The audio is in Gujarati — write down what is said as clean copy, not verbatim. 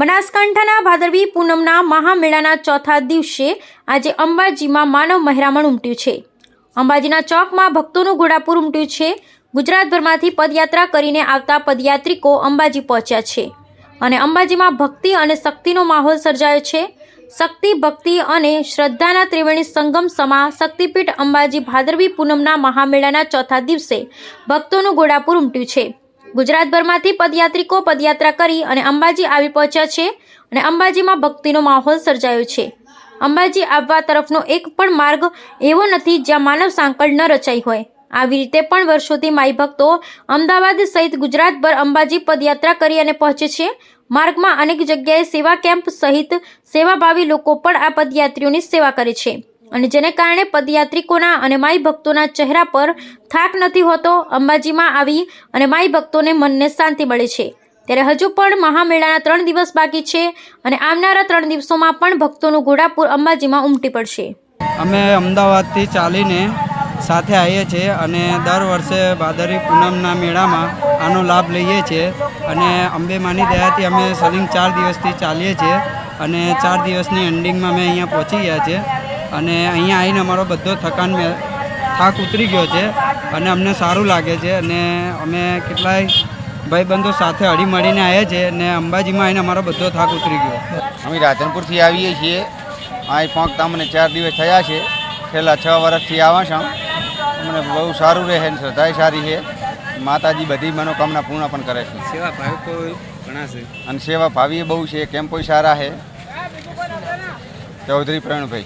બનાસકાંઠાના ભાદરવી પૂનમના મહામેળાના ચોથા દિવસે આજે અંબાજીમાં માનવ મહેરામણ ઉમટ્યું છે। અંબાજીના ચોકમાં ભક્તોનું ઘોડાપુર ઉમટ્યું છે। ગુજરાતભરમાંથી પદયાત્રા કરીને આવતા પદયાત્રિકો અંબાજી પહોંચ્યા છે અને અંબાજીમાં ભક્તિ અને શક્તિનો માહોલ સર્જાયો છે। શક્તિ, ભક્તિ અને શ્રદ્ધાના ત્રિવેણી સંગમ સમા શક્તિપીઠ અંબાજી ભાદરવી પૂનમના મહામેળાના ચોથા દિવસે ભક્તોનું ઘોડાપુર ઉમટ્યું છે। ગુજરાતભરમાંથી પદયાત્રિકો પદયાત્રા કરી અને અંબાજી આવી પહોંચ્યા છે અને અંબાજીમાં ભક્તિનો માહોલ સર્જાયો છે। અંબાજી આવવા તરફનો એક પણ માર્ગ એવો નથી જ્યાં માનવ સાંકળ ન રચાઈ હોય। આવી રીતે પણ વર્ષોથી માઈ ભક્તો અમદાવાદ સહિત ગુજરાતભર અંબાજી પદયાત્રા કરી અને પહોંચે છે। માર્ગમાં અનેક જગ્યાએ સેવા કેમ્પ સહિત સેવાભાવી લોકો પણ આ પદયાત્રીઓની સેવા કરે છે અને જેને કારણે પદયાત્રિકોના અને માઈ ભક્તોના ચહેરા પર થાક નથી હોતો। અંબાજીમાં આવી અને માઈ ભક્તોને મનને શાંતિ મળે છે। ત્યારે હજુ પણ મહામેળાના 3 દિવસ બાકી છે અને આવનારા 3 દિવસોમાં પણ ભક્તોનું ઘોડાપુર અંબાજીમાં ઉમટી પડશે। અમે અમદાવાદથી ચાલીને સાથે આવીએ છીએ અને દર વર્ષે ભાદરવી પૂનમના મેળામાં આનો લાભ લઈએ છીએ અને અંબેમાની દયાથી અમે સલિંગ 4 દિવસથી ચાલીએ છીએ અને 4 દિવસની એન્ડિંગમાં અમે અહીંયા પહોંચી ગયા છીએ અને અહીંયા આવીને અમારો બધો થાક ઉતરી ગયો છે અને અમને સારું લાગે છે અને અમે કેટલાય ભાઈબંધો સાથે હળીમળીને આવ્યા છીએ અને અંબાજીમાં આવીને અમારો બધો થાક ઉતરી ગયો। અમે રાધનપુરથી આવીએ છીએ। અહીં પહોંચતા અમને 4 દિવસ થયા છે। છેલ્લા 6 વર્ષથી આવા છું। અમને બહુ સારું રહે છે, શ્રદ્ધાય સારી છે। માતાજી બધી મનોકામના પૂર્ણ પણ કરે છે। સેવા ભાવ તો ઘણા છે અને સેવા ભાવી બહુ છે, કેમ્પો સારા છે। ચૌધરી પ્રવીણભાઈ।